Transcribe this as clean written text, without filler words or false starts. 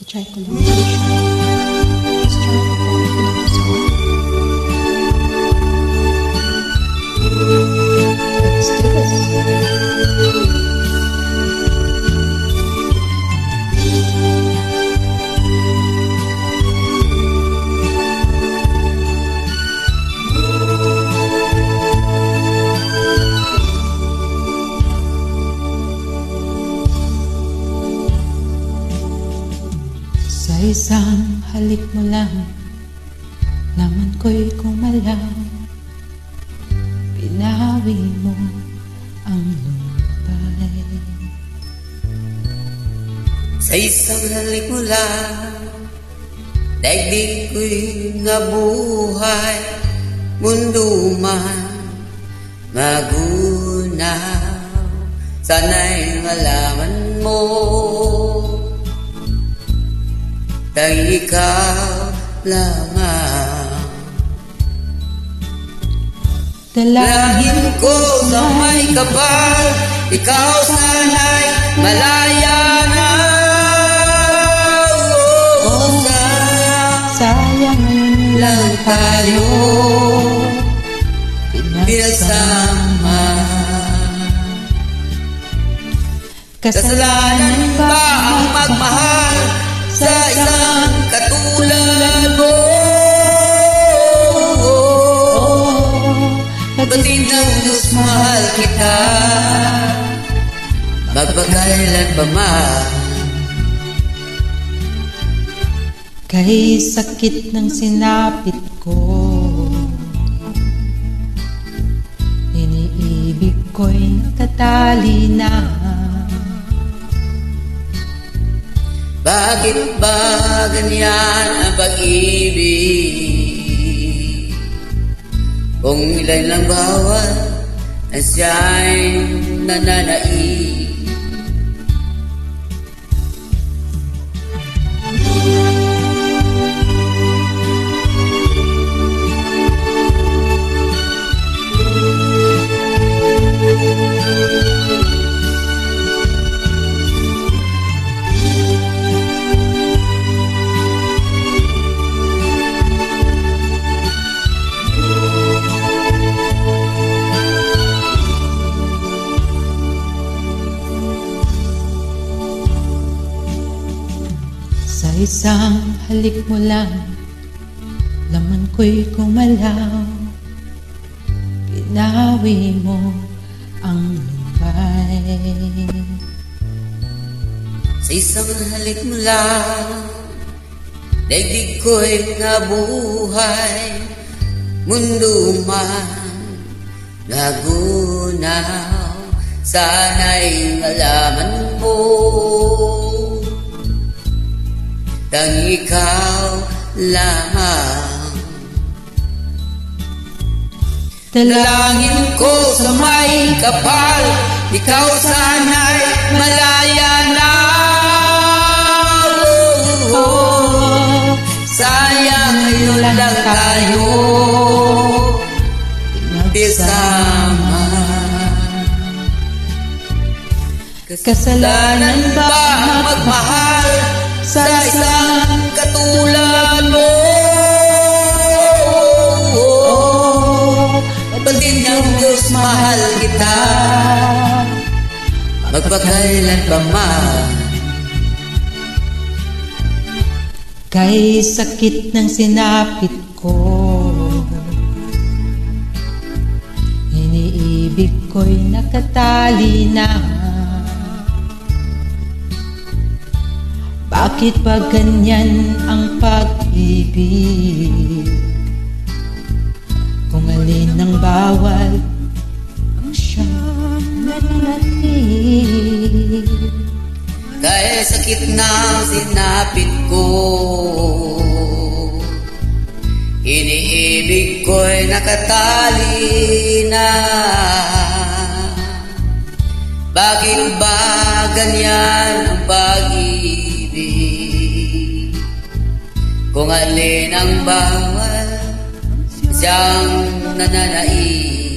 Try ko lang siya. Let's try to fall in love song. Let's do this. Sa isang halik mo lang, laman ko'y kumalaw. Pinawi mo ang lumbay. Sa isang halik mo lang, daigdig ko'y nabuhay. Mundo man magunaw, sana'y malaman mo dahil ikaw lamang. Dalangin ko sa may kapal, ikaw sana'y malaya na. Sayang ngayon lang tayo pinasama. Kasalanan ba ang magmahal sa isang katulad mo? Batid ng Diyos, mahal kita, magpakailan pa man. Kay sakit ng sinapit ko, iniibig ko'y nakatali na. Bakit ba ganyan ang pag-ibig? Kung ilan lang bawat ang siya'y nananaig. Sa isang halik mo lang, laman ko'y kumalaw. Pinawi mo ang lumbay. Sa isang halik mo lang, daigdig ko'y nabuhay. Mundo man nagunaw, sana'y malaman mo dang ikaw lamang. Dalangin ko sa may kapal, ikaw sana'y malaya na. Sayang ngayon lang tayo pinasama. Kasalanan ba ang magmahal sa isang katulad mo? Batid ng Diyos, mahal kita, magpakailan pa man. Kay sakit ng sinapit ko, iniibig ko'y nakatali na. Bakit ba ganyan ang pag-ibig? Kung alin ang bawal, ang siyang nananatig. Dahil sakit ng sinapit ko, iniibig ko'y nakatali na. Bakit ba ganyan ang pag-ibig? Kung alin ang bawal, siyang nananaig.